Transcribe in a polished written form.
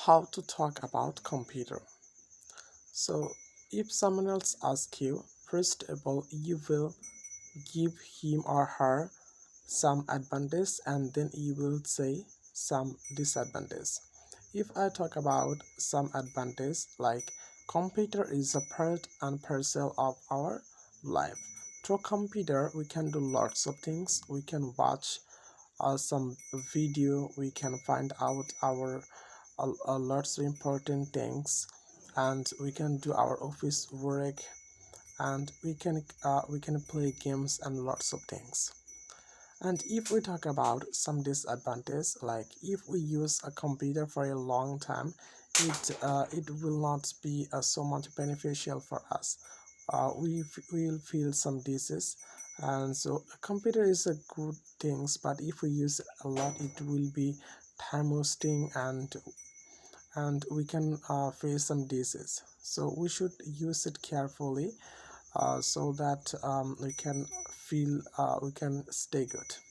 How to talk about computer. So if someone else asks you, first of all you will give him or her some advantage and then you will say some disadvantage. If I talk about some advantage, like computer is a part and parcel of our life. Through computer we can do lots of things. We can watch some video, we can find out our lots of important things, and we can do our office work, and we can play games and lots of things. And if we talk about some disadvantages, like if we use a computer for a long time, it will not be so much beneficial for us. We will feel some disease, and so a computer is a good things, but if we use a lot, it will be time wasting, and we can face some disease. So we should use it carefully, so that we can feel we can stay good.